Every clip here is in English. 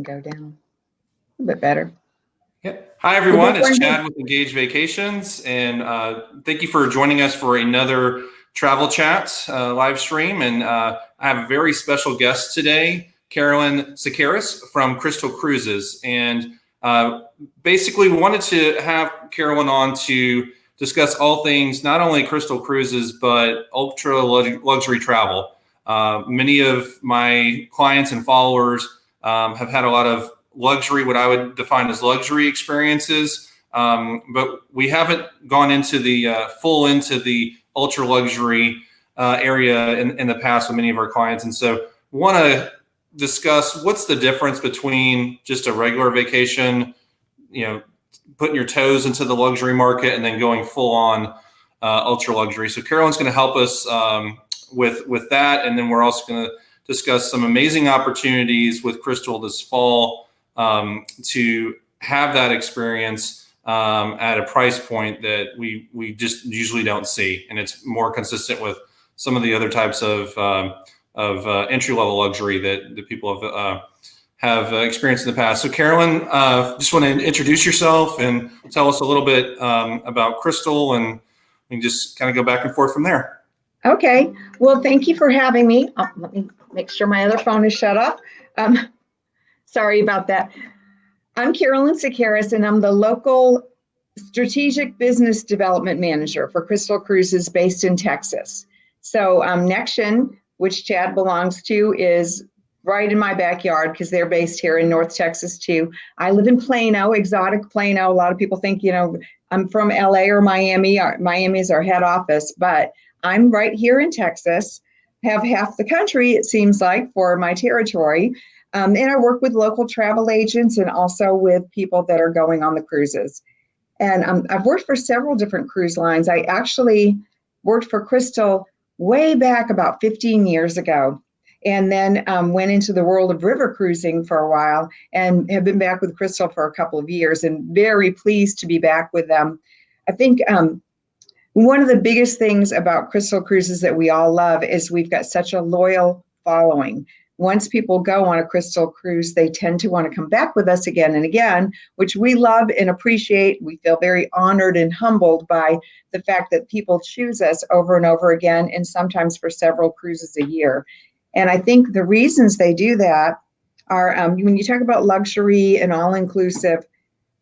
can go down a bit better. Yep. Hi, everyone. It's Chad with Engage Vacations, and thank you for joining us for another travel chat live stream. And I have a very special guest today, Carolyn Sakaris from Crystal Cruises. And basically, we wanted to have Carolyn on to discuss all things, not only Crystal Cruises, but ultra luxury travel. Many of my clients and followers have had a lot of luxury, what I would define as luxury experiences, but we haven't gone into the into the ultra luxury area in the past with many of our clients. And so we want to discuss what's the difference between just a regular vacation, putting your toes into the luxury market and then going full on ultra luxury. So Carolyn's going to help us with that. And then we're also going to discuss some amazing opportunities with Crystal this fall to have that experience at a price point that we just usually don't see, and it's more consistent with some of the other types of entry level luxury that people have experienced in the past. So Carolyn, just want to introduce yourself and tell us a little bit about Crystal, and we can just kind of go back and forth from there. Okay. Well, thank you for having me. Let me make sure my other phone is shut off. Sorry about that. I'm Carolyn Sakaris, and I'm the local strategic business development manager for Crystal Cruises based in Texas. So Nexion, which Chad belongs to, is right in my backyard because they're based here in North Texas too. I live in Plano, exotic Plano. A lot of people think, I'm from LA or Miami. Miami is our head office, but I'm right here in Texas, have half the country, it seems like, for my territory. And I work with local travel agents and also with people that are going on the cruises. And I've worked for several different cruise lines. I actually worked for Crystal way back about 15 years ago, and then went into the world of river cruising for a while and have been back with Crystal for a couple of years and very pleased to be back with them. I think one of the biggest things about Crystal Cruises that we all love is we've got such a loyal following. Once people go on a Crystal cruise, they tend to want to come back with us again and again, which we love and appreciate. We feel very honored and humbled by the fact that people choose us over and over again, and sometimes for several cruises a year. And I think the reasons they do that are when you talk about luxury and all-inclusive,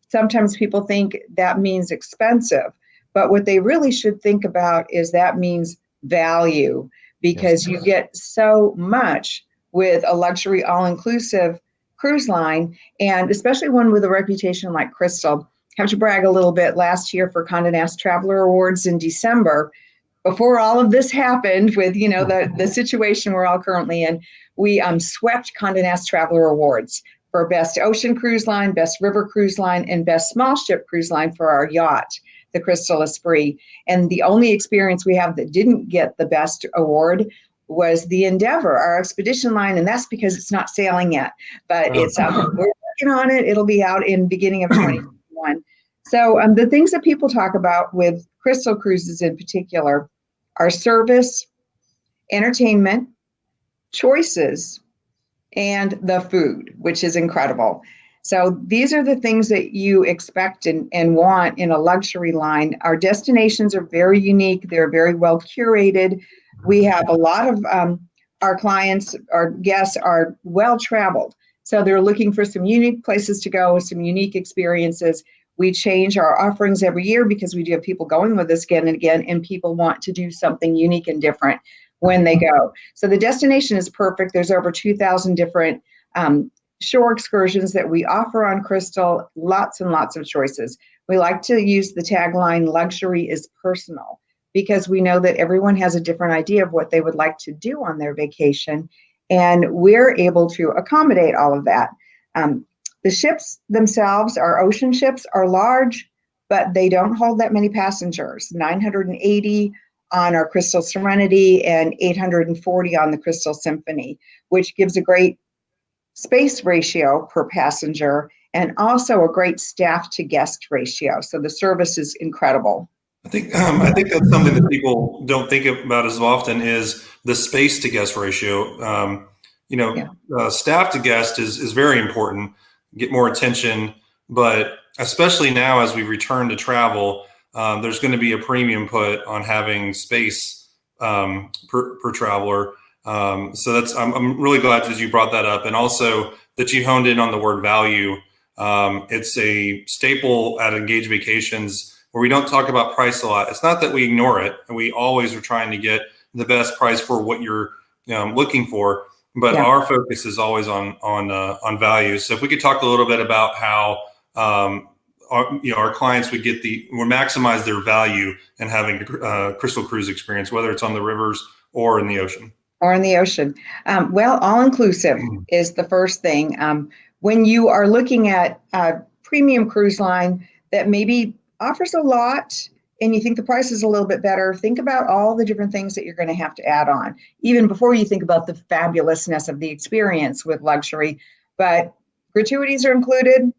sometimes people think that means expensive. But what they really should think about is that means value, because you get so much with a luxury all-inclusive cruise line, and especially one with a reputation like Crystal. I have to brag a little bit. Last year for Condé Nast Traveler Awards in December, before all of this happened with, the situation we're all currently in, we swept Condé Nast Traveler Awards for Best Ocean Cruise Line, Best River Cruise Line, and Best Small Ship Cruise Line for our yacht, the Crystal Esprit. And the only experience we have that didn't get the best award was the Endeavor, our expedition line, and that's because it's not sailing yet. But it's we're working on it. It'll be out in beginning of 2021. So the things that people talk about with Crystal Cruises in particular are service, entertainment, choices, and the food, which is incredible. So these are the things that you expect and want in a luxury line. Our destinations are very unique. They're very well curated. We have a lot of our clients, our guests are well traveled. So they're looking for some unique places to go, some unique experiences. We change our offerings every year because we do have people going with us again and again, and people want to do something unique and different when they go. So the destination is perfect. There's over 2,000 different shore excursions that we offer on Crystal, lots and lots of choices. We like to use the tagline, luxury is personal, because we know that everyone has a different idea of what they would like to do on their vacation, and we're able to accommodate all of that. The ships themselves, our ocean ships, are large, but they don't hold that many passengers, 980 on our Crystal Serenity and 840 on the Crystal Symphony, which gives a great space ratio per passenger and also a great staff to guest ratio. So the service is incredible. I think that's something that people don't think about as often is the space to guest ratio. staff to guest is very important. Get more attention, but especially now as we return to travel, there's going to be a premium put on having space per traveler. So I'm really glad that you brought that up, and also that you honed in on the word value. It's a staple at Engage Vacations where we don't talk about price a lot. It's not that we ignore it, and we always are trying to get the best price for what you're looking for. But our focus is always on value. So if we could talk a little bit about how our clients would maximize their value in having a Crystal Cruise experience, whether it's on the rivers or in the ocean. Well, all-inclusive is the first thing. When you are looking at a premium cruise line that maybe offers a lot and you think the price is a little bit better, think about all the different things that you're going to have to add on, even before you think about the fabulousness of the experience with luxury. But gratuities are included,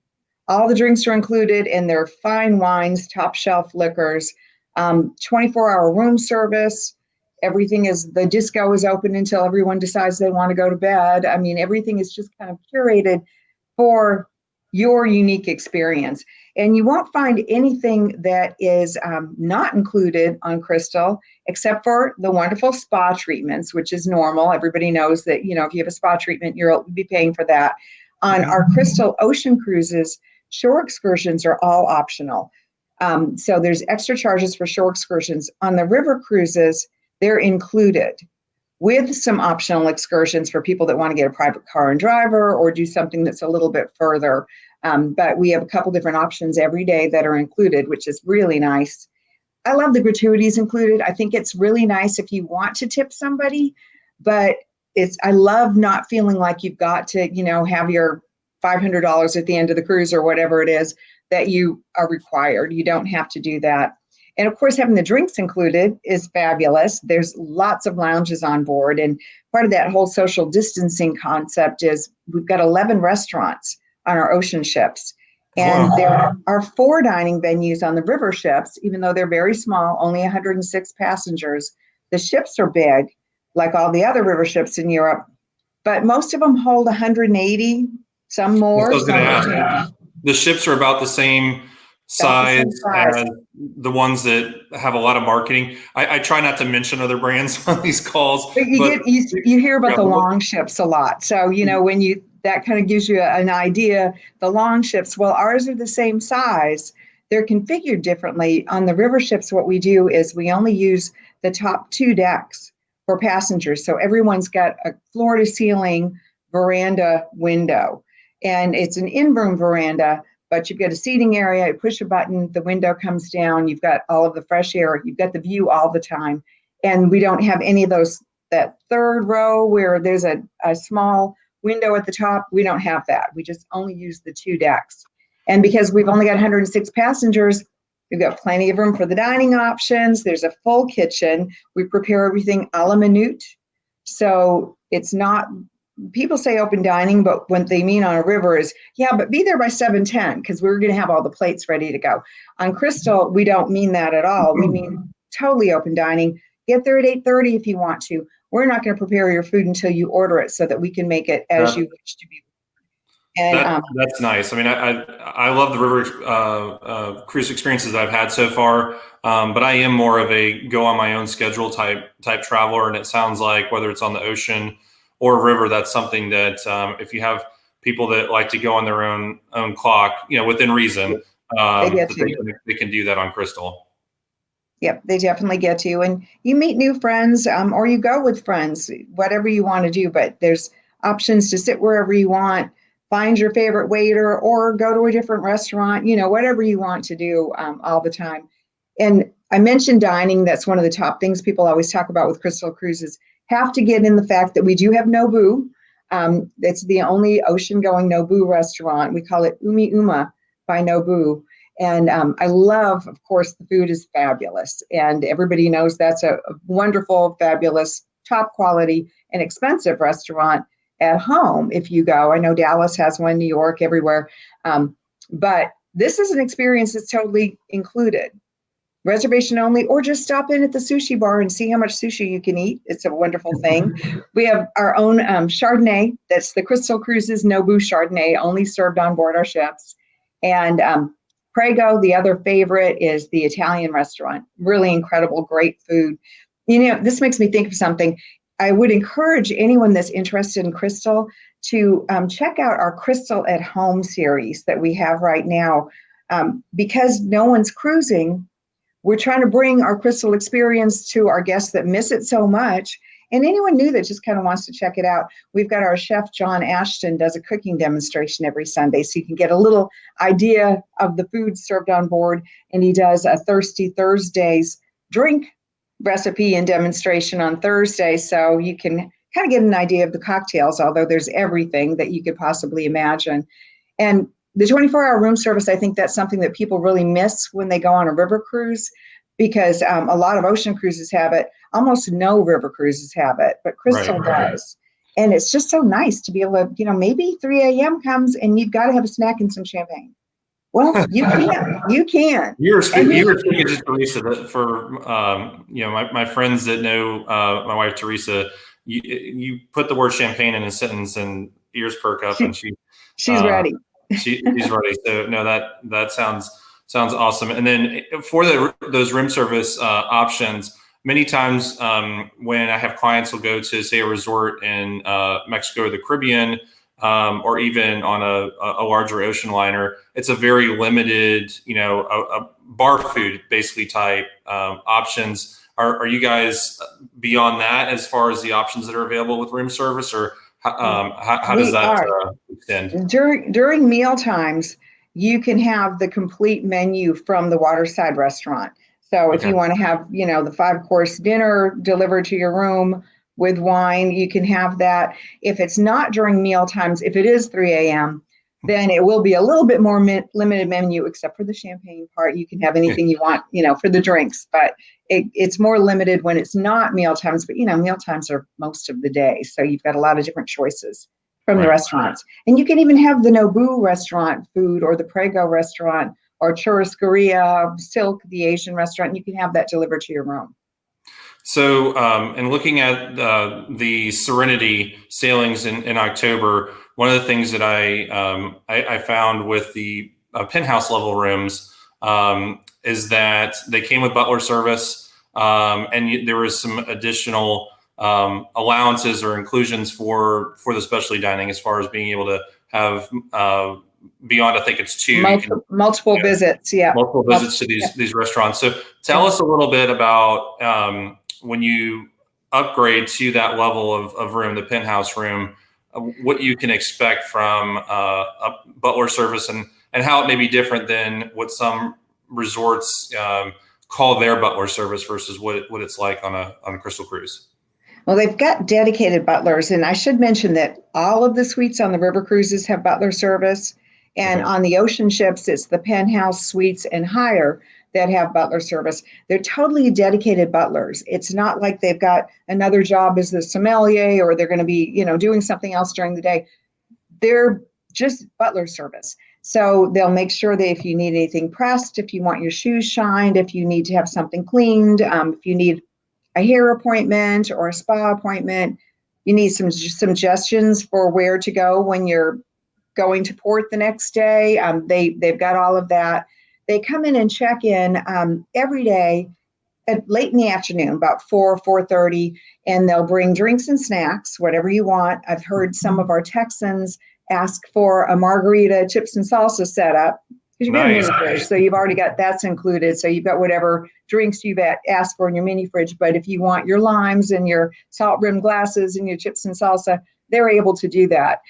all the drinks are included, and they're fine wines, top shelf liquors, 24-hour room service. Everything the disco is open until everyone decides they want to go to bed. I mean, everything is just kind of curated for your unique experience. And you won't find anything that is not included on Crystal, except for the wonderful spa treatments, which is normal. Everybody knows that, if you have a spa treatment, you'll be paying for that. On our Crystal Ocean cruises, shore excursions are all optional. So there's extra charges for shore excursions. On the river cruises, they're included with some optional excursions for people that want to get a private car and driver or do something that's a little bit further. But we have a couple different options every day that are included, which is really nice. I love the gratuities included. I think it's really nice if you want to tip somebody, but I love not feeling like you've got to, have your $500 at the end of the cruise or whatever it is that you are required. You don't have to do that. And of course, having the drinks included is fabulous. There's lots of lounges on board. And part of that whole social distancing concept is we've got 11 restaurants on our ocean ships. And there are 4 dining venues on the river ships, even though they're very small, only 106 passengers. The ships are big, like all the other river ships in Europe, but most of them hold 180, some more. The ships are about the same size as the ones that have a lot of marketing. I try not to mention other brands on these calls. But you hear about the long ships a lot. So, when that kind of gives you an idea, the long ships, well, ours are the same size. They're configured differently. On the river ships, what we do is we only use the top 2 decks for passengers. So everyone's got a floor to ceiling veranda window. And it's an in-room veranda, but you've got a seating area, you push a button, the window comes down, you've got all of the fresh air, you've got the view all the time. And we don't have any of that third row where there's a small window at the top. We don't have that. We just only use the 2 decks. And because we've only got 106 passengers, we've got plenty of room for the dining options. There's a full kitchen. We prepare everything a la minute. So it's not, people say open dining, but what they mean on a river is, but be there by 7:10 because we're going to have all the plates ready to go. On Crystal, we don't mean that at all. We mean totally open dining. Get there at 8:30 if you want to. We're not going to prepare your food until you order it so that we can make it as you wish to be. And that's nice. I mean, I love the river cruise experiences that I've had so far, but I am more of a go on my own schedule type traveler. And it sounds like whether it's on the ocean or river, that's something that if you have people that like to go on their own clock, within reason, they can do that on Crystal. Yep, they definitely get to you. And you meet new friends or you go with friends, whatever you want to do. But there's options to sit wherever you want, find your favorite waiter or go to a different restaurant, whatever you want to do all the time. And I mentioned dining. That's one of the top things people always talk about with Crystal Cruises. Have to get in the fact that we do have Nobu. It's the only ocean-going Nobu restaurant. We call it Umi Uma by Nobu. And I love, of course, the food is fabulous. And everybody knows that's a wonderful, fabulous, top quality and expensive restaurant at home if you go. I know Dallas has one, New York, everywhere. But this is an experience that's totally included. reservation only, or just stop in at the sushi bar and see how much sushi you can eat. It's a wonderful thing. We have our own Chardonnay. That's the Crystal Cruises Nobu Chardonnay, only served on board our ships. And Prego, the other favorite, is the Italian restaurant. Really incredible, great food. This makes me think of something. I would encourage anyone that's interested in Crystal to check out our Crystal at Home series that we have right now. Because no one's cruising, we're trying to bring our Crystal experience to our guests that miss it so much. And anyone new that just kind of wants to check it out, we've got our chef, John Ashton, does a cooking demonstration every Sunday. So you can get a little idea of the food served on board. And he does a Thirsty Thursdays drink recipe and demonstration on Thursday. So you can kind of get an idea of the cocktails, although there's everything that you could possibly imagine. And the 24-hour room service, I think that's something that people really miss when they go on a river cruise, because a lot of ocean cruises have it. Almost no river cruises have it, but Crystal does. And it's just so nice to be able to, maybe 3 a.m. comes and you've got to have a snack and some champagne. Well, you can. You can. You were speaking to Teresa for, my friends that know my wife, Teresa. You put the word champagne in a sentence and ears perk up, and she's ready. She's ready. So no, that sounds awesome. And then for those room service options, many times when I have clients who'll go to, say, a resort in Mexico or the Caribbean, or even on a larger ocean liner, it's a very limited, a bar food basically type options. Are you guys beyond that as far as the options that are available with room service, or how does that extend? During meal times, you can have the complete menu from the waterside restaurant. So if you want to have, the 5-course dinner delivered to your room with wine, you can have that. If it's not during meal times, if it is 3 a.m., then it will be a little bit more limited menu, except for the champagne part. You can have anything you want, for the drinks, but it's more limited when it's not meal times. But, meal times are most of the day. So you've got a lot of different choices from the restaurants. And you can even have the Nobu restaurant food, or the Prego restaurant, or Churrascaria, Silk, the Asian restaurant. You can have that delivered to your room. So, and looking at the Serenity sailings in October, one of the things that I found with the penthouse level rooms is that they came with butler service, and there was some additional allowances or inclusions for the specialty dining, as far as being able to have beyond, I think it's 2 multiple visits. Yeah, multiple visits to these restaurants. So tell us a little bit about when you upgrade to that level of room, the penthouse room, what you can expect from a butler service, and how it may be different than what some resorts call their butler service versus what it's like on a Crystal cruise. Well, they've got dedicated butlers, and I should mention that all of the suites on the river cruises have butler service, and on the ocean ships, it's the penthouse suites and higher that have butler service. They're totally dedicated butlers. It's not like they've got another job as the sommelier, or they're going to be, doing something else during the day. They're just butler service. So they'll make sure that if you need anything pressed, if you want your shoes shined, if you need to have something cleaned, if you need a hair appointment or a spa appointment, you need some suggestions for where to go when you're going to port the next day. They've got all of that. They come in and check in every day at late in the afternoon, about 4:30, and they'll bring drinks and snacks, whatever you want. I've heard some of our Texans ask for a margarita, chips and salsa setup, because you've got a mini fridge, so you've already got that's included. So you've got whatever drinks you've asked for in your mini fridge. But if you want your limes and your salt rimmed glasses and your chips and salsa, they're able to do that.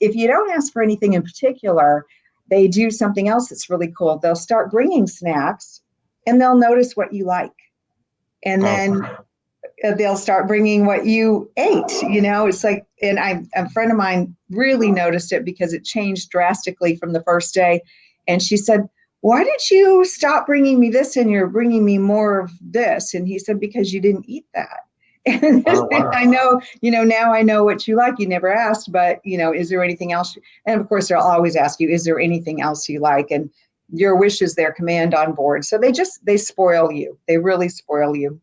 If you don't ask for anything in particular, they do something else that's really cool. They'll start bringing snacks, and they'll notice what you like. And then they'll start bringing what you ate. It's like, and a friend of mine really noticed it because it changed drastically from the first day. And she said, "Why did you stop bringing me this and you're bringing me more of this?" And he said, "Because you didn't eat that." And I know, now I know what you like. You never asked, but, is there anything else? And of course, they'll always ask you, is there anything else you like? And your wish is their command on board. So they spoil you. They really spoil you.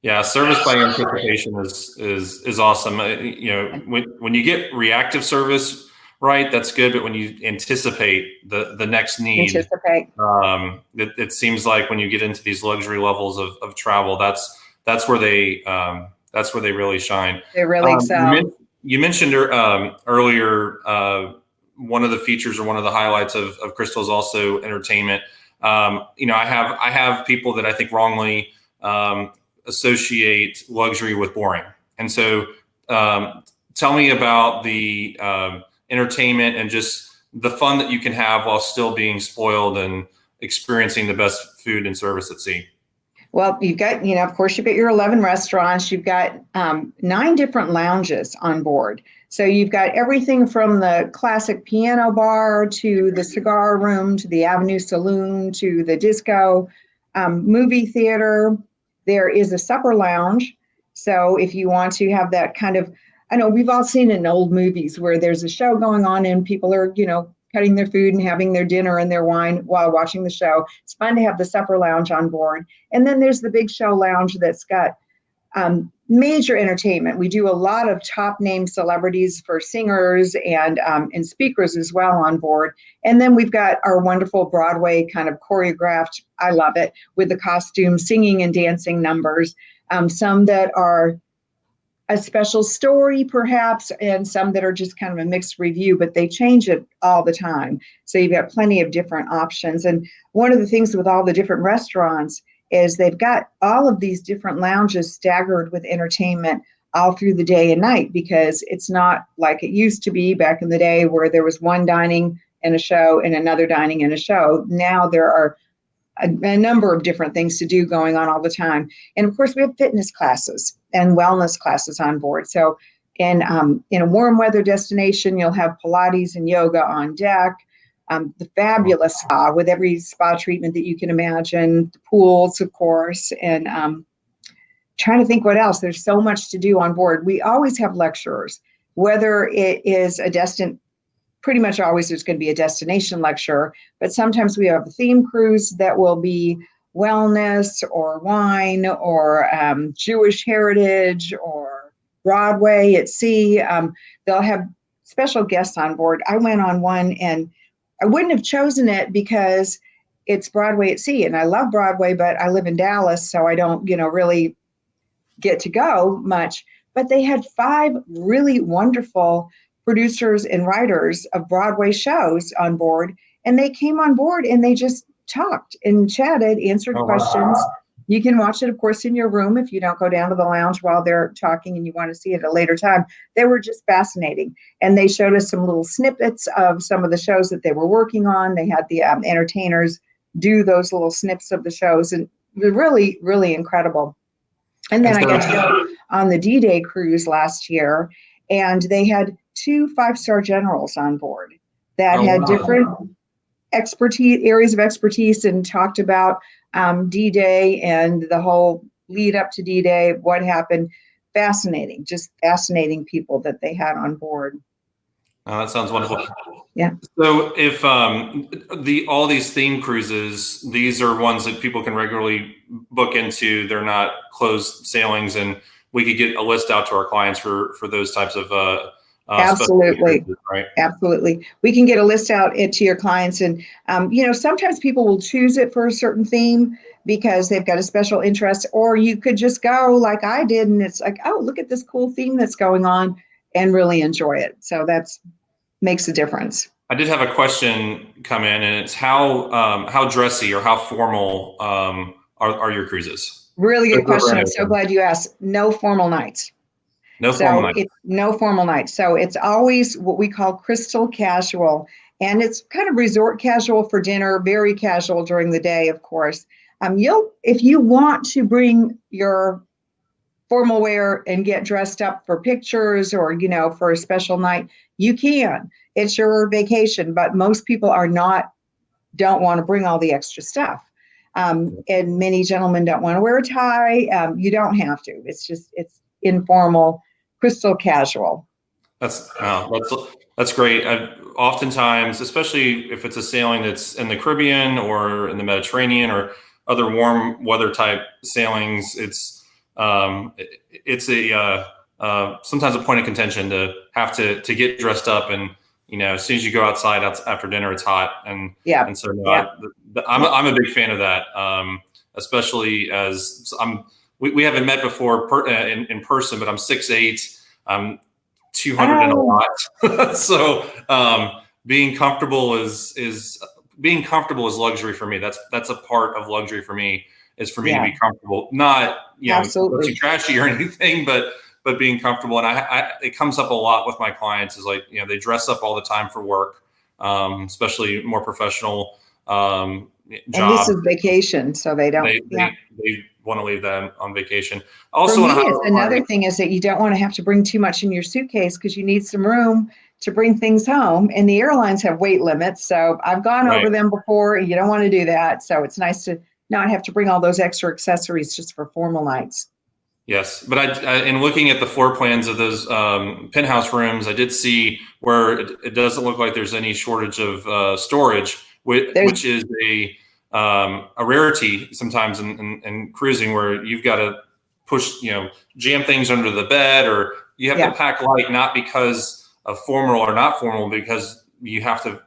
Yeah, service by anticipation is awesome. When you get reactive service right, that's good. But when you anticipate the next need, it seems like when you get into these luxury levels of travel, that's where they really shine. They really excel. You mentioned earlier one of the features or one of the highlights of Crystal is also entertainment. I have people that I think wrongly associate luxury with boring. And so tell me about the entertainment and just the fun that you can have while still being spoiled and experiencing the best food and service at sea. Well, you've got, of course, you've got your 11 restaurants. You've got 9 different lounges on board. So you've got everything from the classic piano bar to the cigar room to the Avenue Saloon to the disco, movie theater. There is a supper lounge. So if you want to have that kind of, I know we've all seen in old movies where there's a show going on and people are, cutting their food and having their dinner and their wine while watching the show. It's fun to have the supper lounge on board. And then there's the big show lounge that's got major entertainment. We do a lot of top name celebrities for singers and speakers as well on board. And then we've got our wonderful Broadway kind of choreographed, I love it, with the costume, singing and dancing numbers. Some that are a special story perhaps, and some that are just kind of a mixed review, but they change it all the time. So you've got plenty of different options. And one of the things with all the different restaurants is they've got all of these different lounges staggered with entertainment all through the day and night, because it's not like it used to be back in the day where there was one dining and a show and another dining and a show. Now there are a number of different things to do going on all the time. And of course, we have fitness classes and wellness classes on board. So in a warm weather destination, you'll have Pilates and yoga on deck, the fabulous spa with every spa treatment that you can imagine, the pools, of course, and trying to think what else. There's so much to do on board. We always have lecturers, whether it is pretty much always there's going to be a destination lecture, but sometimes we have a theme cruise that will be wellness or wine or Jewish heritage or Broadway at sea. They'll have special guests on board. I went on one and I wouldn't have chosen it because it's Broadway at sea, and I love Broadway, but I live in Dallas, so I don't, really get to go much. But they had 5 really wonderful producers and writers of Broadway shows on board, and they came on board and they just talked and chatted, answered questions. Wow. You can watch it, of course, in your room if you don't go down to the lounge while they're talking and you want to see it at a later time. They were just fascinating. And they showed us some little snippets of some of the shows that they were working on. They had the entertainers do those little snips of the shows, and really, really incredible. And then I got to go on the D-Day cruise last year, and they had 2 5-star generals on board that had different areas of expertise and talked about D-Day and the whole lead up to D-Day, what happened. Fascinating, just fascinating people that they had on board. Oh, that sounds wonderful. Yeah. So if all these theme cruises, these are ones that people can regularly book into, they're not closed sailings, and we could get a list out to our clients for those types of absolutely cruises, right? Absolutely. We can get a list out to your clients, and sometimes people will choose it for a certain theme because they've got a special interest, or you could just go like I did, and it's like, oh, look at this cool theme that's going on, and really enjoy it. So that's makes a difference. I did have a question come in, and it's how dressy or how formal are your cruises? Really good question. I'm so glad you asked. No formal nights. No formal nights. So it's always what we call crystal casual, and it's kind of resort casual for dinner, very casual during the day, of course. If you want to bring your formal wear and get dressed up for pictures or, for a special night, you can. It's your vacation, but most people don't want to bring all the extra stuff. And many gentlemen don't want to wear a tie. You don't have to. It's informal, crystal casual. That's great. oftentimes, especially if it's a sailing that's in the Caribbean or in the Mediterranean or other warm weather type sailings, it's sometimes a point of contention to have to get dressed up, and as soon as you go outside after dinner, it's hot, and so I'm a big fan of that, especially as we haven't met before in person, but I'm 6'8", I'm 200 and a lot, so being comfortable is luxury for me. That's a part of luxury for me, is for me to be comfortable, not too trashy or anything, but being comfortable. And it comes up a lot with my clients, is like, they dress up all the time for work, especially more professional jobs. And this is vacation, so they don't. They want to leave them on vacation. Also, for me, another thing is that you don't want to have to bring too much in your suitcase, because you need some room to bring things home. And the airlines have weight limits, so I've gone over them before. You don't want to do that, so it's nice to not have to bring all those extra accessories just for formal nights. Yes, but in looking at the floor plans of those penthouse rooms, I did see where it doesn't look like there's any shortage of storage, which is a rarity sometimes in cruising, where you've got to push, jam things under the bed, or you have to pack light, not because of formal or not formal, because you have to,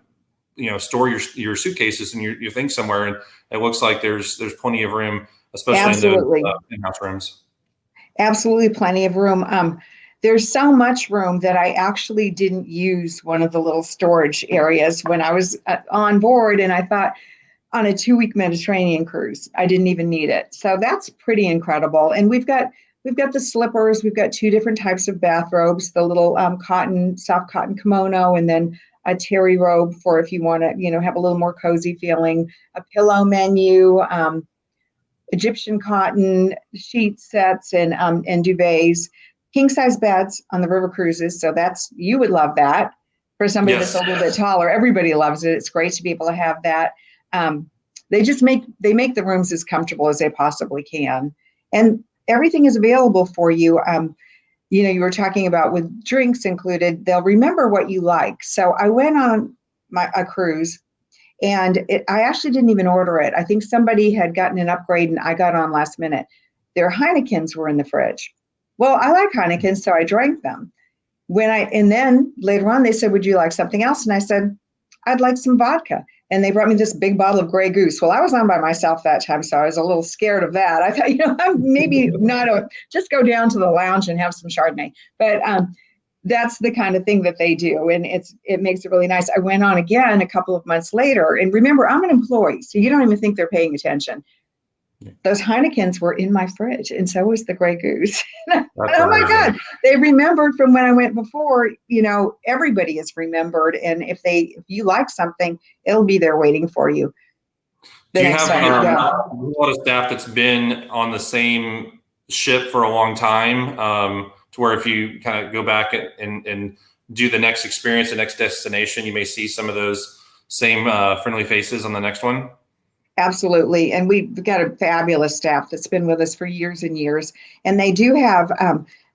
store your suitcases and your things somewhere. And it looks like there's plenty of room, especially in those penthouse rooms. Absolutely plenty of room. There's so much room that I actually didn't use one of the little storage areas when I was on board, and I thought, on a 2-week Mediterranean cruise, I didn't even need it. So that's pretty incredible. And we've got the slippers. We've got 2 different types of bathrobes: the little soft cotton kimono, and then a terry robe for if you want to, have a little more cozy feeling. A pillow menu. Egyptian cotton sheet sets and duvets, king size beds on the river cruises. So you would love that for somebody that's a little bit taller. Everybody loves it. It's great to be able to have that. They make the rooms as comfortable as they possibly can, and everything is available for you. You were talking about with drinks included. They'll remember what you like. So I went on a cruise. And I actually didn't even order it. I think somebody had gotten an upgrade and I got on last minute. Their Heinekens were in the fridge. Well, I like Heinekens, so I drank them. And then later on they said, "Would you like something else?" And I said, "I'd like some vodka." And they brought me this big bottle of Grey Goose. Well, I was on by myself that time, so I was a little scared of that. I thought, I'm maybe not just go down to the lounge and have some Chardonnay. But that's the kind of thing that they do, and it makes it really nice. I went on again a couple of months later, and remember, I'm an employee, so you don't even think they're paying attention. Those Heinekens were in my fridge, and so was the Grey Goose. Oh my God, they remembered from when I went before. Everybody is remembered, and if you like something, it'll be there waiting for you. Do you have a lot of staff that's been on the same ship for a long time? To where if you kind of go back and do the next experience, the next destination, you may see some of those same friendly faces on the next one? Absolutely. And we've got a fabulous staff that's been with us for years and years. And they do have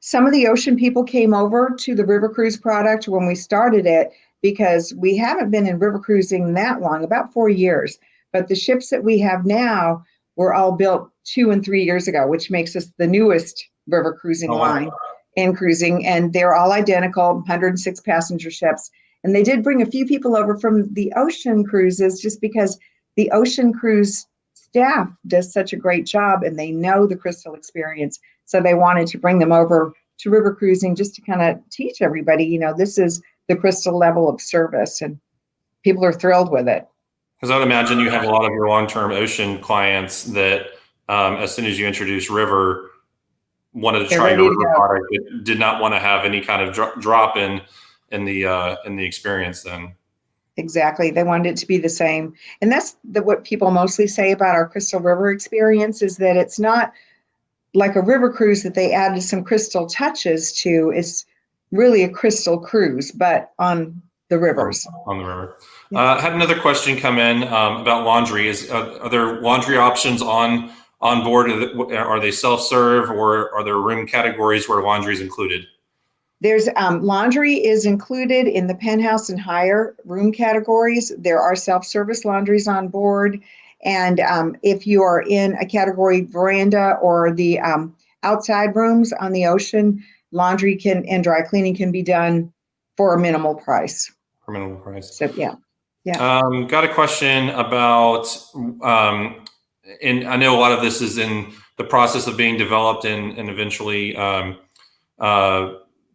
some of the ocean people came over to the river cruise product when we started it, because we haven't been in river cruising that long, about 4 years. But the ships that we have now were all built 2 and 3 years ago, which makes us the newest river cruising line in cruising. And they're all identical, 106 passenger ships. And they did bring a few people over from the ocean cruises, just because the ocean cruise staff does such a great job and they know the Crystal experience. So they wanted to bring them over to river cruising just to kind of teach everybody, this is the Crystal level of service, and people are thrilled with it. Because I would imagine you have a lot of your long-term ocean clients that as soon as you introduce river, wanted to try your river product, but did not want to have any kind of drop in the experience then. Exactly. They wanted it to be the same. And that's what people mostly say about our Crystal River experience, is that it's not like a river cruise that they added some Crystal touches to. It's really a Crystal cruise, but on the rivers. On the river. Yeah. Had another question come in about laundry. Are there laundry options on board? Are they self-serve, or are there room categories where laundry is included? There's laundry is included in the penthouse and higher room categories. There are self-service laundries on board. And if you are in a category veranda or the outside rooms on the ocean, laundry and dry cleaning can be done for a minimal price. For minimal price. So yeah. Got a question about, and I know a lot of this is in the process of being developed and eventually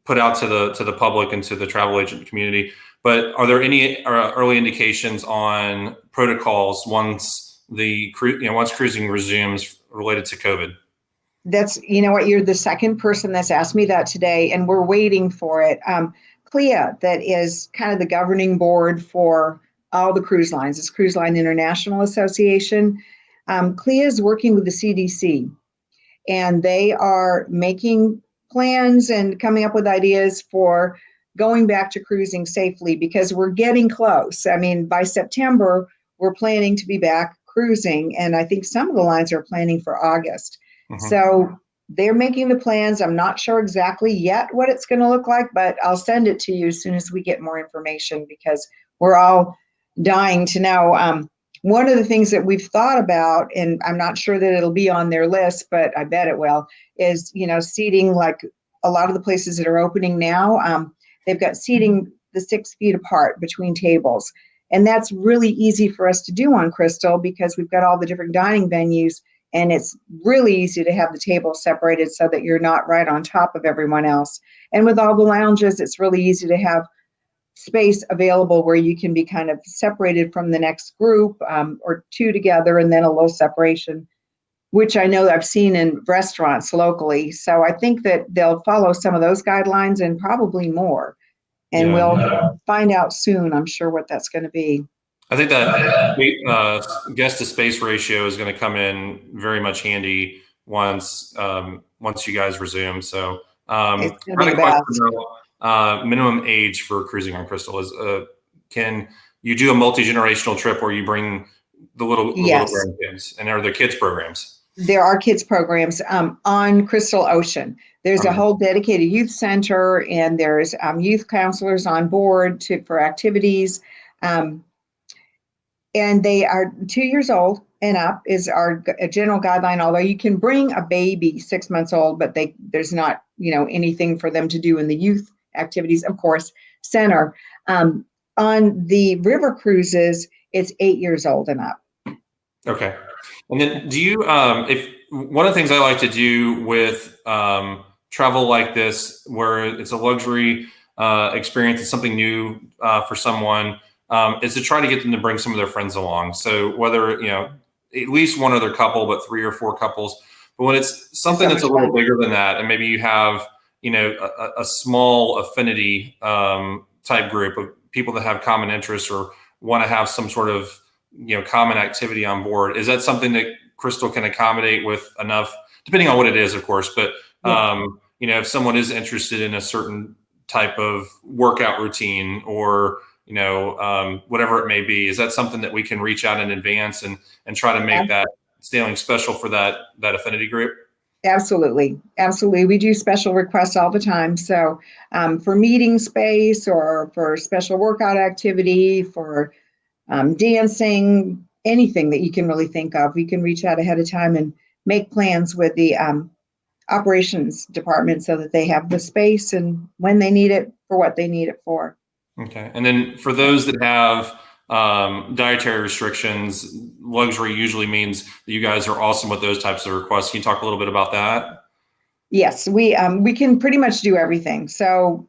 put out to the public and to the travel agent community. But are there any early indications on protocols once once cruising resumes related to COVID? That's, you're the second person that's asked me that today, and we're waiting for it. CLIA, that is kind of the governing board for all the cruise lines. It's Cruise Line International Association. CLIA is working with the CDC, and they are making plans and coming up with ideas for going back to cruising safely, because we're getting close. I mean, by September, we're planning to be back cruising, and I think some of the lines are planning for August. Mm-hmm. So they're making the plans. I'm not sure exactly yet what it's going to look like, but I'll send it to you as soon as we get more information, because we're all dying to know. One of the things that we've thought about, and I'm not sure that it'll be on their list, but I bet it will, is, seating, like a lot of the places that are opening now, they've got seating the 6 feet apart between tables. And that's really easy for us to do on Crystal, because we've got all the different dining venues, and it's really easy to have the tables separated so that you're not right on top of everyone else. And with all the lounges, it's really easy to have space available where you can be kind of separated from the next group, or two together, and then a little separation, which I know I've seen in restaurants locally. So I think that they'll follow some of those guidelines and probably more. And we'll find out soon, I'm sure, what that's going to be. I think that guest to space ratio is going to come in very much handy once you guys resume. So It's going to be the best. Minimum age for cruising on Crystal is can you do a multi-generational trip where you bring the little grandkids, and are there kids programs? There are kids programs on Crystal Ocean. There's a whole dedicated youth center, and there's youth counselors on board for activities. And they are 2 years old and up is our general guideline, although you can bring a baby 6 months old, but there's not, anything for them to do in the youth activities, of course, center. On the river cruises, it's 8 years old and up. Okay. And then do you, if one of the things I like to do with travel like this, where it's a luxury experience, it's something new for someone, is to try to get them to bring some of their friends along. So whether, at least one other couple, but 3 or 4 couples. But when it's something that's a little bigger than that, and maybe you have, a small affinity type group of people that have common interests or want to have some sort of, common activity on board, is that something that Crystal can accommodate with enough, depending on what it is, of course, but, if someone is interested in a certain type of workout routine or, whatever it may be, is that something that we can reach out in advance and try to make that sailing special for that affinity group? Absolutely. Absolutely. We do special requests all the time. So for meeting space or for special workout activity, for dancing, anything that you can really think of, we can reach out ahead of time and make plans with the operations department so that they have the space and when they need it for what they need it for. Okay. And then for those that have dietary restrictions, luxury usually means that you guys are awesome with those types of requests. Can you talk a little bit about that? Yes, we can pretty much do everything. So,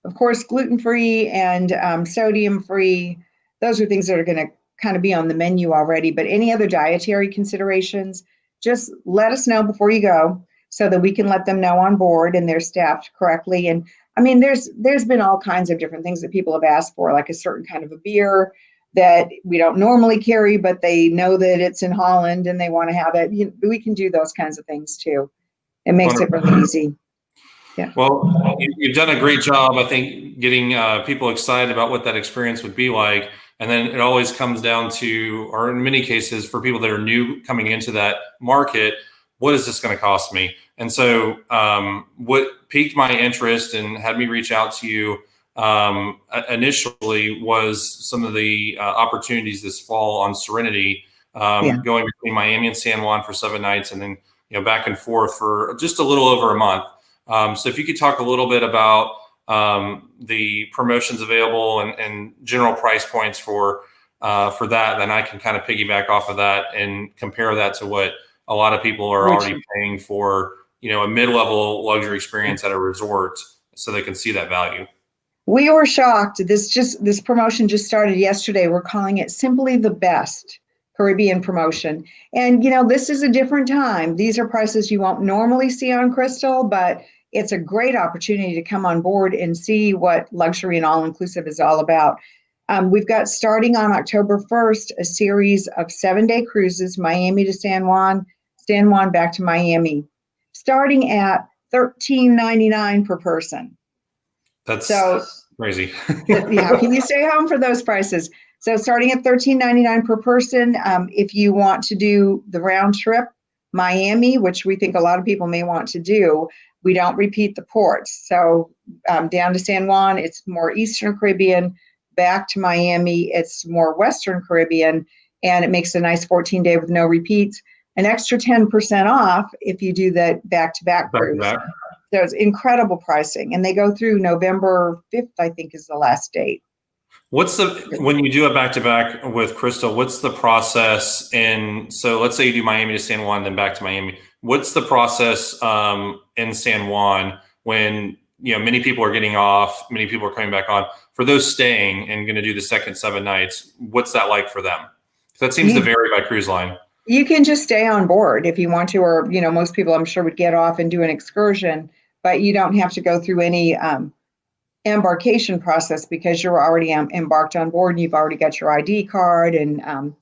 of course, gluten-free and sodium-free, those are things that are going to kind of be on the menu already. But any other dietary considerations, just let us know before you go so that we can let them know on board and they're staffed correctly. And I mean, there's been all kinds of different things that people have asked for, like a certain kind of a beer that we don't normally carry, but they know that it's in Holland and they want to have it. We can do those kinds of things too. It makes it really easy. Yeah. Well, you've done a great job, I think, getting people excited about what that experience would be like. And then it always comes down to, or in many cases, for people that are new coming into that market, what is this going to cost me? And so what piqued my interest and had me reach out to you initially was some of the opportunities this fall on Serenity, going between Miami and San Juan for 7 nights, and then back and forth for just a little over a month. So if you could talk a little bit about the promotions available and general price points for that, then I can kind of piggyback off of that and compare that to what a lot of people are already paying for, a mid-level luxury experience at a resort, so they can see that value. We were shocked. This promotion just started yesterday. We're calling it Simply the Best Caribbean Promotion. And, this is a different time. These are prices you won't normally see on Crystal, but it's a great opportunity to come on board and see what luxury and all-inclusive is all about. We've got, starting on October 1st, a series of 7-day cruises, Miami to San Juan back to Miami, starting at $13.99 per person. That's crazy. Yeah, can you stay home for those prices? So starting at $13.99 per person, if you want to do the round trip, Miami, which we think a lot of people may want to do, we don't repeat the ports. So down to San Juan, it's more Eastern Caribbean. Back to Miami, it's more Western Caribbean, and it makes a nice 14-day with no repeats. An extra 10% off if you do the back-to-back cruise. So it's incredible pricing, and they go through November 5th, I think, is the last date. When you do a back-to-back with Crystal, what's the process? And so let's say you do Miami to San Juan, then back to Miami. What's the process in San Juan when, many people are getting off, many people are coming back on? For those staying and going to do the second 7 nights, what's that like for them? That seems to vary by cruise line. You can just stay on board if you want to, or, most people I'm sure would get off and do an excursion, but you don't have to go through any embarkation process because you're already embarked on board and you've already got your ID card, and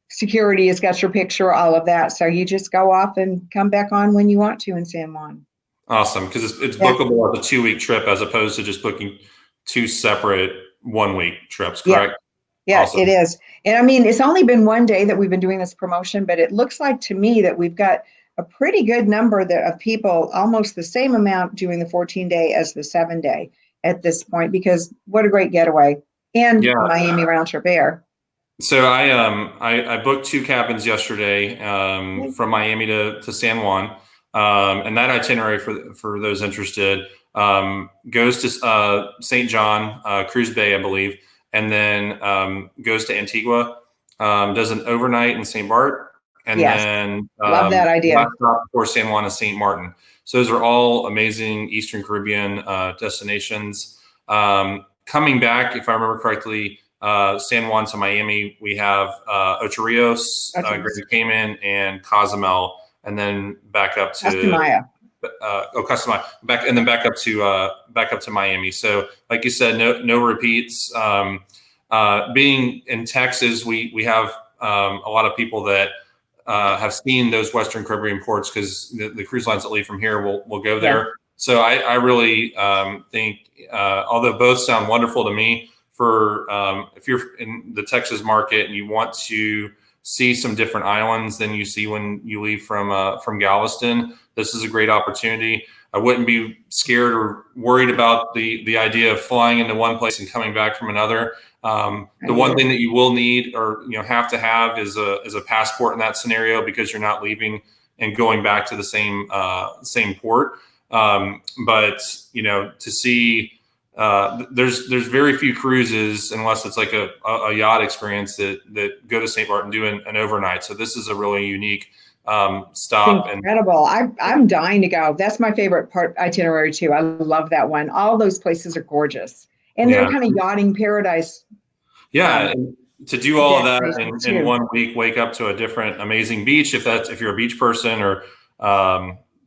security has got your picture, all of that. So you just go off and come back on when you want to in San Juan. Awesome, because it's bookable as a 2-week trip as opposed to just booking 2 separate 1-week trips, correct? Yeah, awesome. It is. And I mean, it's only been 1 day that we've been doing this promotion, but it looks like to me that we've got a pretty good number of people, almost the same amount doing the 14-day as the 7-day at this point, because what a great getaway. And Miami round trip air. So I booked 2 cabins yesterday from Miami to San Juan, and that itinerary for those interested goes to St. John, Cruz Bay, I believe, and then goes to Antigua, does an overnight in St. Bart, and then love that idea. Last stop before San Juan is St. Martin. So those are all amazing Eastern Caribbean destinations. Coming back, if I remember correctly, San Juan to Miami, we have Ocho Rios, Grand Cayman, and Cozumel, and then back up to Castamaya. Castamaya, back up to Miami. So, like you said, no repeats. Being in Texas, we have a lot of people that have seen those Western Caribbean ports because the cruise lines that leave from here will go there. Yeah. So I really think, although both sound wonderful to me, for if you're in the Texas market and you want to see some different islands than you see when you leave from Galveston, this is a great opportunity. I wouldn't be scared or worried about the idea of flying into one place and coming back from another. The one thing that you will need or have to have is a passport in that scenario, because you're not leaving and going back to the same port. But to see there's very few cruises, unless it's like a yacht experience, that go to St. Martin do an overnight. So this is a really unique stop. Incredible. I'm dying to go. That's my favorite itinerary too. I love that one. All those places are gorgeous, and they're kind of yachting paradise. Yeah. And to do all of that in 1 week, wake up to a different amazing beach, if you're a beach person, or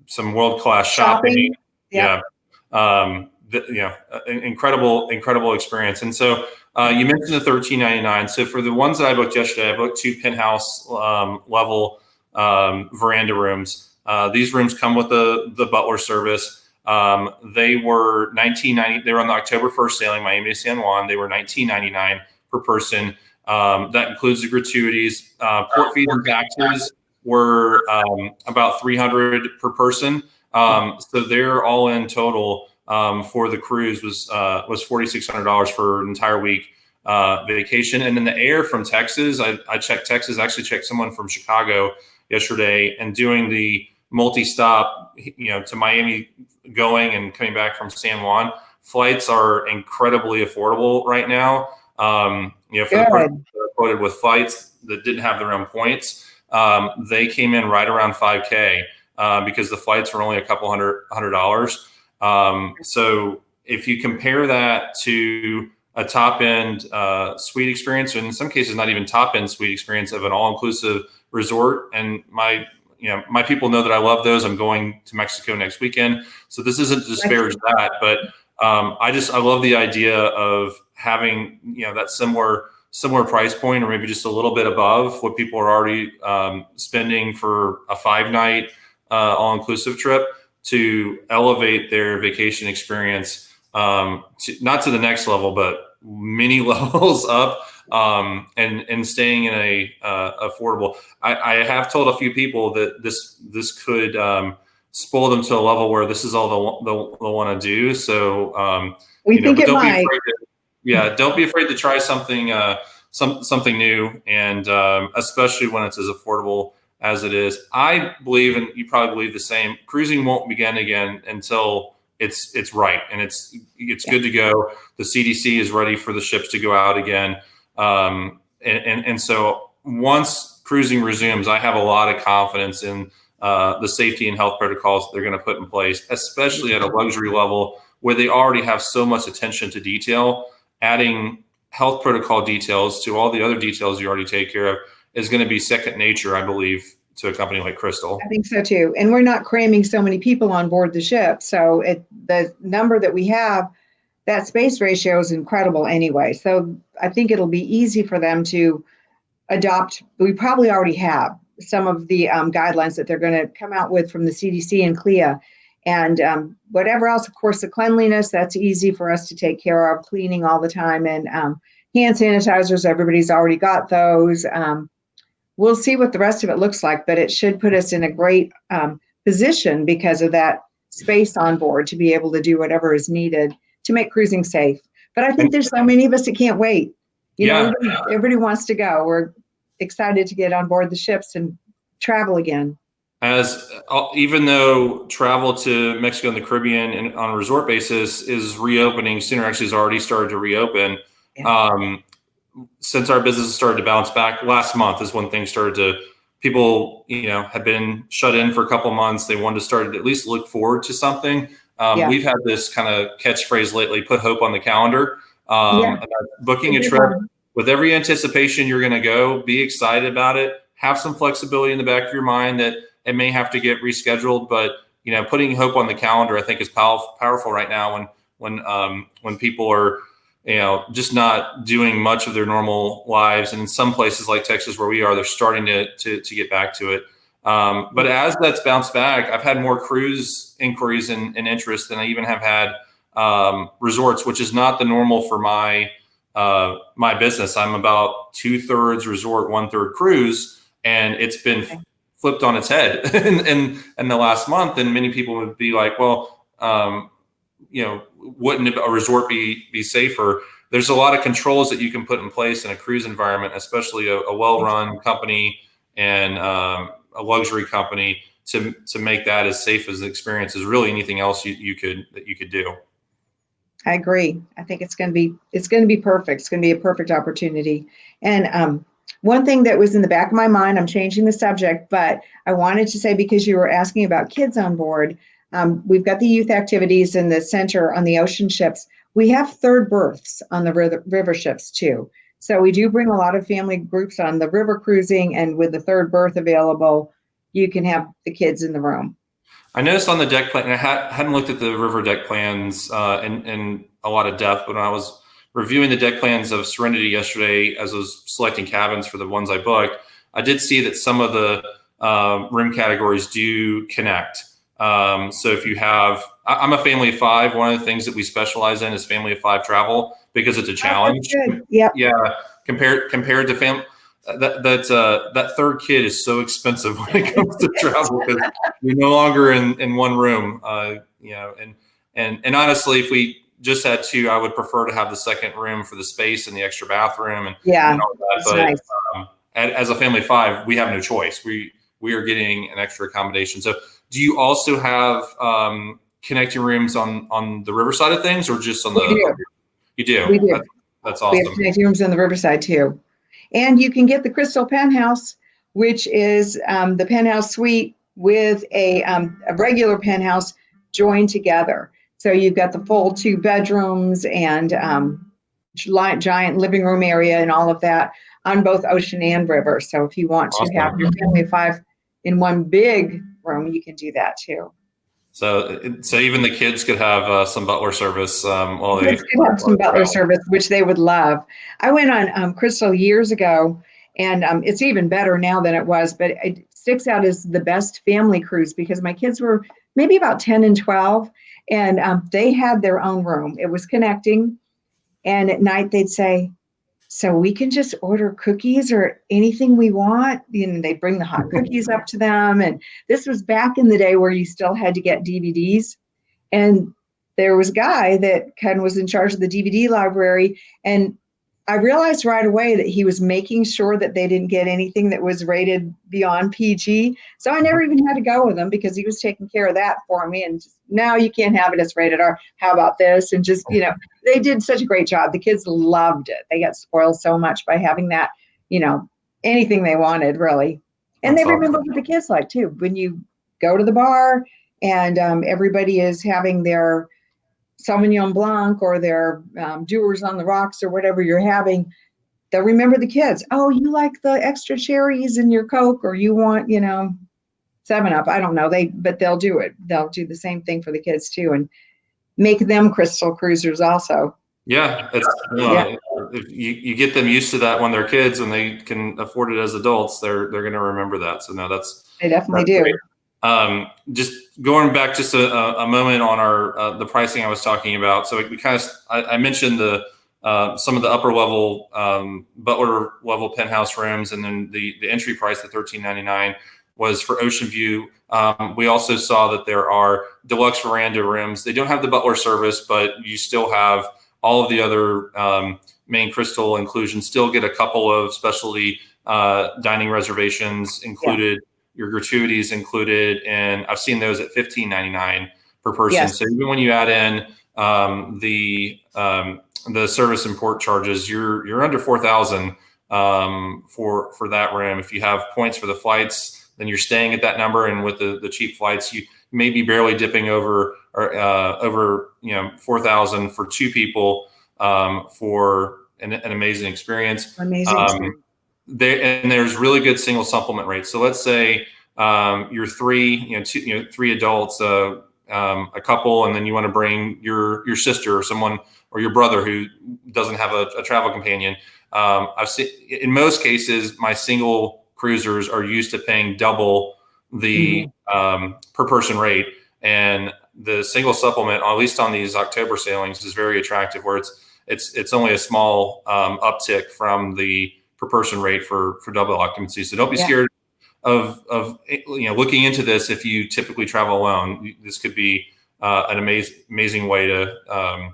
some world-class shopping. Incredible experience. And so you mentioned the $13.99. So for the ones that I booked yesterday, I booked 2 penthouse level veranda rooms. These rooms come with the butler service. They were $19.90. They were on the October 1st sailing, Miami to San Juan. They were $19.99 per person. That includes the gratuities, port fees and taxes were about $300 per person. So their all-in total for the cruise was $4,600 for an entire week vacation. And in the air from Texas, I checked Texas. I actually checked someone from Chicago yesterday, and doing the multi-stop, to Miami, going and coming back from San Juan. Flights are incredibly affordable right now. For the person that I quoted with flights that didn't have their own points, they came in right around $5K because the flights were only a couple $100. So if you compare that to a top end suite experience, and in some cases not even top end suite experience of an all inclusive resort, and my people know that I love those. I'm going to Mexico next weekend, so this isn't to disparage that, but I love the idea of having that similar price point, or maybe just a little bit above what people are already spending for a 5-night all-inclusive trip, to elevate their vacation experience not to the next level, but many levels up, and staying in a affordable. I have told a few people that this could spoil them to a level where this is all they'll want to do. So we think it might. Don't be afraid to try something new, and especially when it's as affordable as it is. I believe, and you probably believe the same, cruising won't begin again until it's right and it's good to go. The CDC is ready for the ships to go out again, and so once cruising resumes, I have a lot of confidence in the safety and health protocols they're going to put in place, especially at a luxury level where they already have so much attention to detail. Adding health protocol details to all the other details you already take care of is going to be second nature, I believe, to a company like Crystal. I think so too. And we're not cramming so many people on board the ship. So the number that we have, that space ratio is incredible anyway. So I think it'll be easy for them to adopt. We probably already have some of the guidelines that they're going to come out with from the CDC and CLIA. And whatever else, of course, the cleanliness, that's easy for us to take care of, cleaning all the time. And hand sanitizers, everybody's already got those. We'll see what the rest of it looks like, but it should put us in a great position because of that space on board to be able to do whatever is needed to make cruising safe. But I think there's so many of us that can't wait. Everybody wants to go. We're excited to get on board the ships and travel again. Even though travel to Mexico and the Caribbean and on a resort basis is reopening sooner, actually has already started to reopen. Yeah. Since our business started to bounce back last month is when things started to, people, had been shut in for a couple of months. They wanted to start to at least look forward to something. We've had this kind of catchphrase lately, put hope on the calendar. Booking a trip with every anticipation you're going to go, be excited about it, have some flexibility in the back of your mind that it may have to get rescheduled, but putting hope on the calendar, I think, is powerful right now when people are just not doing much of their normal lives. And in some places like Texas where we are, they're starting to get back to it. But as that's bounced back, I've had more cruise inquiries and interest than I even have had resorts, which is not the normal for my business. I'm about 2/3 resort, 1/3 cruise, and it's been flipped on its head in the last month. And many people would be like, well, wouldn't a resort be safer? There's a lot of controls that you can put in place in a cruise environment, especially a well-run company and a luxury company, to make that as safe as the experience as really anything else you could do. I agree. I think it's going to be perfect. It's going to be a perfect opportunity. And one thing that was in the back of my mind, I'm changing the subject, but I wanted to say, because you were asking about kids on board, we've got the youth activities in the center on the ocean ships. We have third berths on the river ships too. So we do bring a lot of family groups on the river cruising, and with the third berth available, you can have the kids in the room. I noticed on the deck plan, and I hadn't looked at the river deck plans in a lot of depth, but when I was reviewing the deck plans of Serenity yesterday, as I was selecting cabins for the ones I booked, I did see that some of the room categories do connect. So if you have, I'm a family of 5. One of the things that we specialize in is family of 5 travel because it's a challenge. Yeah. Compared to that third kid is so expensive when it comes to travel because you're no longer in one room. And honestly, if we just had two, I would prefer to have the second room for the space and the extra bathroom and all that. It's But nice. As a family of five, we have no choice. We are getting an extra accommodation. So, do you also have connecting rooms on the riverside of things, or just on the? You do. We do. That's awesome. We have connecting rooms on the riverside too. And you can get the Crystal Penthouse, which is the penthouse suite with a regular penthouse joined together. So you've got the full 2 bedrooms and giant living room area and all of that on both ocean and river. So if you want to have your family of 5 in one big room, you can do that too. So even the kids could have some butler service. Kids could have some butler service, which they would love. I went on Crystal years ago, and it's even better now than it was, but it sticks out as the best family cruise because my kids were maybe about 10 and 12, and they had their own room. It was connecting, and at night they'd say, so we can just order cookies or anything we want. And they bring the hot cookies up to them. And this was back in the day where you still had to get DVDs. And there was a guy that kind of was in charge of the DVD library. And I realized right away that he was making sure that they didn't get anything that was rated beyond PG. So I never even had to go with him because he was taking care of that for me. And just, no, you can't have it. It's rated R. How about this? And just, they did such a great job. The kids loved it. They got spoiled so much by having that, anything they wanted, really. And they remember what the kids like, too. When you go to the bar and everybody is having their Sauvignon Blanc or their Doers on the Rocks or whatever you're having, they'll remember the kids. Oh, you like the extra cherries in your Coke, or you want, 7-Up. I don't know. But they'll do it. They'll do the same thing for the kids too, and make them Crystal cruisers also. Yeah, if you get them used to that when they're kids and they can afford it as adults, they're going to remember that. So no, they definitely do. Great. Just going back just a moment on our the pricing I was talking about. So we kind of I mentioned some of the upper level butler level penthouse rooms, and then the entry price at $13.99 was for Ocean View. We also saw that there are deluxe veranda rooms. They don't have the butler service, but you still have all of the other main Crystal inclusions. Still get a couple of specialty dining reservations included. Yeah. Your gratuities included, and I've seen those at $15.99 per person. Yes. So even when you add in the service and port charges, you're under $4,000 for that room. If you have points for the flights, then you're staying at that number, and with the cheap flights, you may be barely dipping over $4,000 for 2 people for an amazing experience. Amazing. There's really good single supplement rates. So let's say you're 3, 3 adults, a couple, and then you want to bring your sister or someone or your brother who doesn't have a travel companion. I've seen in most cases my single cruisers are used to paying double the per person rate, and the single supplement, at least on these October sailings, is very attractive. Where it's only a small uptick from the per person rate for double occupancy. So don't be scared of looking into this. If you typically travel alone, this could be an amazing way to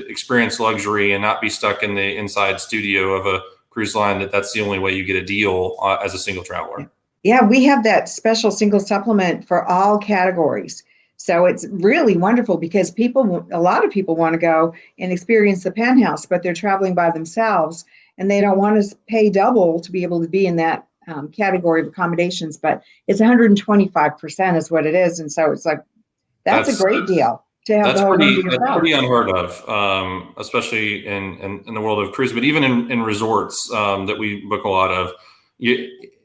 experience luxury and not be stuck in the inside studio of a cruise line. That's the only way you get a deal as a single traveler. Yeah, we have that special single supplement for all categories. So it's really wonderful because a lot of people want to go and experience the penthouse, but they're traveling by themselves and they don't want to pay double to be able to be in that category of accommodations. But it's 125% is what it is. And so it's like, that's a great deal to have the whole room to yourself. That's pretty unheard of, especially in the world of cruise, but even in resorts that we book a lot of,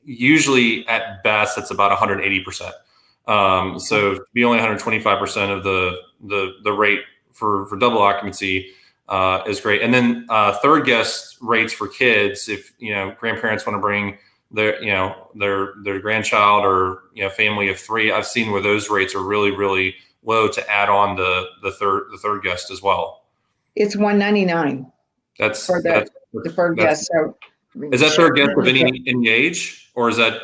usually at best, it's about 180%. So to be only 125% of the rate for double occupancy is great. And then third guest rates for kids, if grandparents want to bring their grandchild or family of 3, I've seen where those rates are really, really low to add on the third guest as well. It's $199. That's for the third guest. So Is that their guest of any age, or is that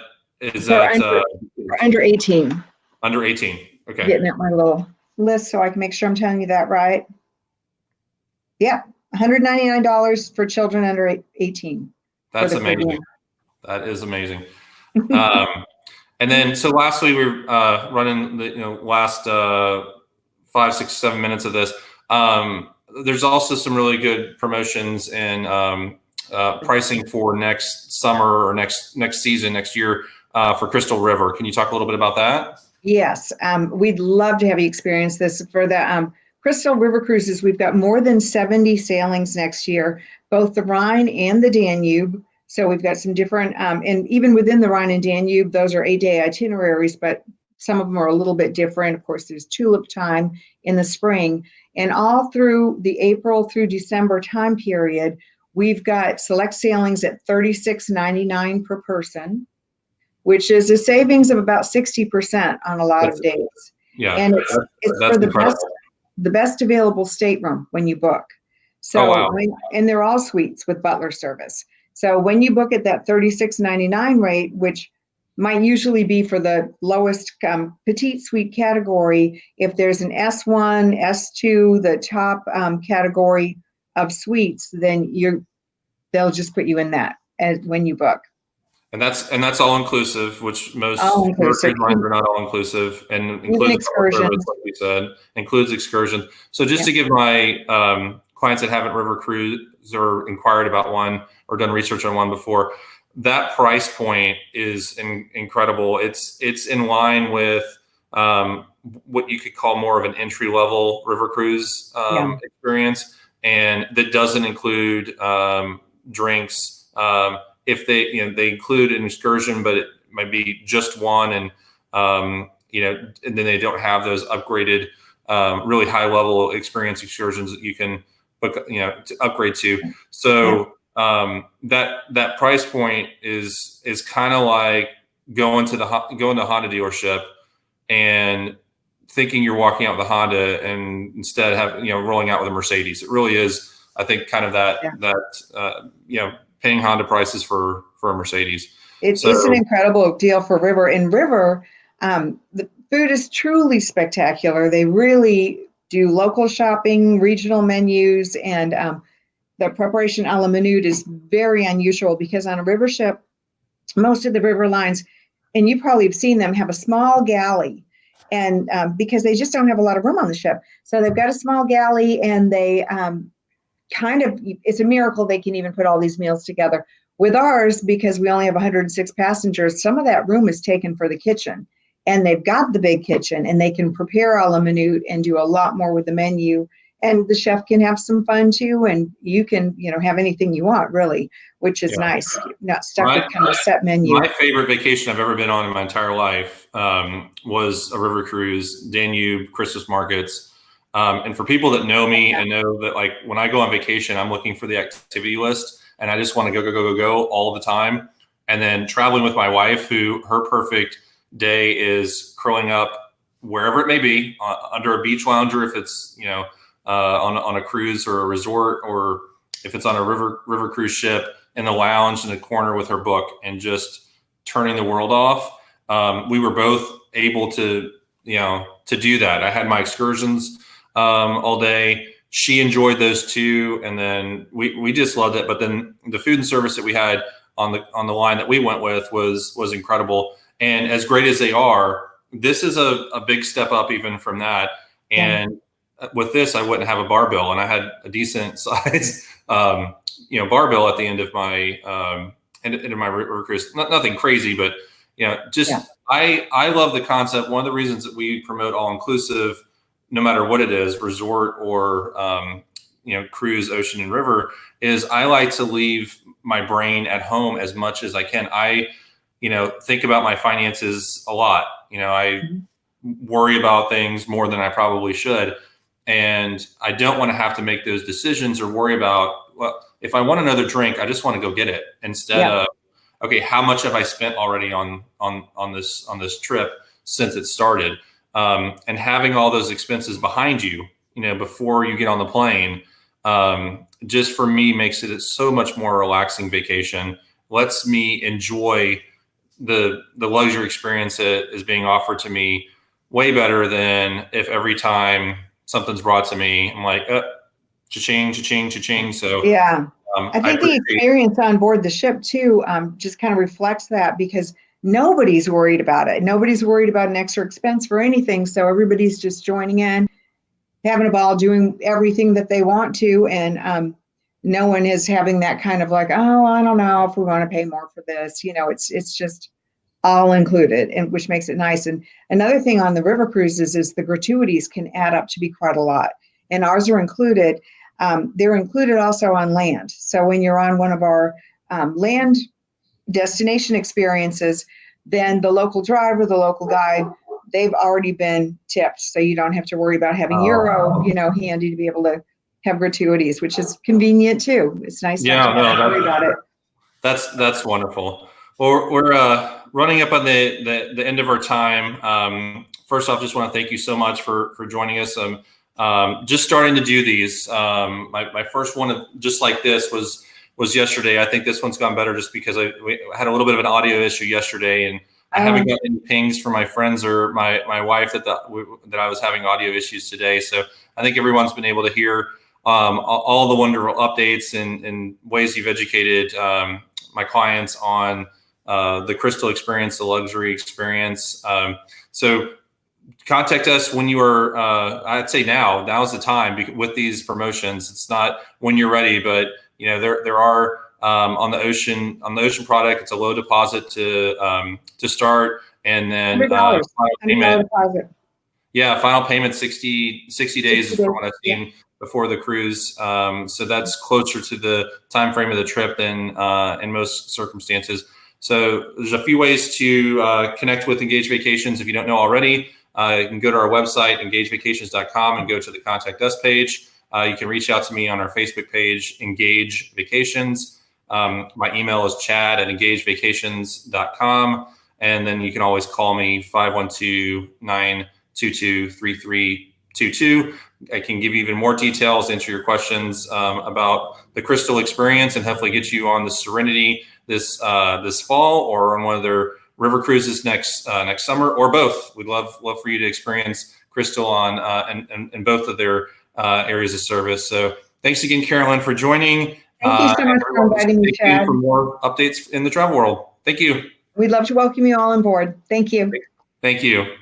under 18? Under 18. Okay. Getting at my little list so I can make sure I'm telling you that right. Yeah, $199 for children under 18. That's amazing. That is amazing. And then, so lastly, we're running the last 5, 6, 7 minutes of this. There's also some really good promotions and pricing for next summer or next season, next year for Crystal River. Can you talk a little bit about that? Yes, we'd love to have you experience this. For the Crystal River cruises, we've got more than 70 sailings next year, both the Rhine and the Danube. So we've got some different, and even within the Rhine and Danube, those are 8-day itineraries, but some of them are a little bit different. Of course, there's tulip time in the spring. And all through the April through December time period, we've got select sailings at $36.99 per person, which is a savings of about 60% on a lot of days. Yeah, and it's for the best available stateroom when you book. So, wow. And they're all suites with butler service. So when you book at that $36.99 rate, which might usually be for the lowest petite suite category, if there's an S1, S2, the top category of suites, then they'll just put you in that when you book. And that's all inclusive, which most cruise lines are not all inclusive, and includes excursions, like we said, includes excursions. So just to give my clients that haven't river cruised or inquired about one or done research on one before, that price point is incredible. It's in line with what you could call more of an entry level river cruise experience, and that doesn't include drinks. If they include an excursion, but it might be just one, and and then they don't have those upgraded, really high level experience excursions that you can book, to upgrade to. So that price point is kind of like going to a Honda dealership and thinking you're walking out with a Honda, and instead rolling out with a Mercedes. It really is, I think, kind of that paying Honda prices for a Mercedes. It's an incredible deal for River. In River, the food is truly spectacular. They really do local shopping, regional menus, and the preparation a la minute is very unusual, because on a river ship, most of the river lines, and you probably have seen them, have a small galley, and because they just don't have a lot of room on the ship. So they've got a small galley, and they it's a miracle they can even put all these meals together. With ours, because we only have 106 passengers, some of that room is taken for the kitchen, and they've got the big kitchen, and they can prepare a la minute and do a lot more with the menu, and the chef can have some fun too, and you can have anything you want, really, which is nice. You're not stuck with kind of a set menu. My favorite vacation I've ever been on in my entire life was a river cruise, Danube, Christmas markets. And for people that know me and know that, like, when I go on vacation, I'm looking for the activity list, and I just want to go all the time. And then traveling with my wife, who her perfect day is curling up wherever it may be, under a beach lounger, if it's on a cruise or a resort, or if it's on a river cruise ship, in the lounge in the corner with her book and just turning the world off. We were both able to do that. I had my excursions all day. She enjoyed those too, and then we just loved it. But then the food and service that we had on the line that we went with was incredible. And as great as they are, this is a big step up even from that. And with this, I wouldn't have a bar bill, and I had a decent size bar bill at the end of my river cruise. Nothing crazy, but I love the concept. One of the reasons that we promote all inclusive, no matter what it is, resort or cruise, ocean and river, is I like to leave my brain at home as much as I can. I think about my finances a lot. I worry about things more than I probably should, and I don't want to have to make those decisions or worry about, well, if I want another drink, I just want to go get it, instead of, okay, how much have I spent already on this trip since it started? And having all those expenses behind you, before you get on the plane, just for me makes it so much more relaxing vacation. Lets me enjoy the luxury experience that is being offered to me way better than if every time something's brought to me, I'm like, cha-ching, cha-ching, cha-ching. So yeah. I think the experience on board the ship too just kind of reflects that, because nobody's worried about it. Nobody's worried about an extra expense for anything. So everybody's just joining in, having a ball, doing everything that they want to. And no one is having that kind of like, oh, I don't know if we want to pay more for this. It's just all included, and which makes it nice. And another thing on the river cruises is the gratuities can add up to be quite a lot. And ours are included. They're included also on land. So when you're on one of our land destination experiences, then the local driver, the local guide, they've already been tipped. So you don't have to worry about having euro, handy to be able to have gratuities, which is convenient too. It's nice not to have to worry about it. That's wonderful. Well, we're running up on the end of our time. First off, just want to thank you so much for joining us. Just starting to do these. My first one just like this was yesterday. I think this one's gone better just because we had a little bit of an audio issue yesterday, and I haven't gotten any pings from my friends or my wife that I was having audio issues today. So I think everyone's been able to hear all the wonderful updates and ways you've educated my clients on the Crystal experience, the luxury experience. So contact us when you are, I'd say now's the time with these promotions. It's not when you're ready, but there are on the ocean product, it's a low deposit to start, and then final payment. Final payment 60 days is from what I've seen before the cruise. So that's closer to the time frame of the trip than in most circumstances. So there's a few ways to connect with Engage Vacations if you don't know already. You can go to our website, engagevacations.com, and go to the Contact Us page. You can reach out to me on our Facebook page, Engage Vacations. My email is chad@engagevacations.com. And then you can always call me 512-922-3322. I can give you even more details, answer your questions about the Crystal experience, and hopefully get you on the Serenity this fall, or on one of their river cruises next summer, or both. We'd love for you to experience Crystal on in both of their areas of service. So thanks again, Carolyn, for joining. Thank you so much for inviting me, Chad. For more updates in the travel world. Thank you. We'd love to welcome you all on board. Thank you. Thank you.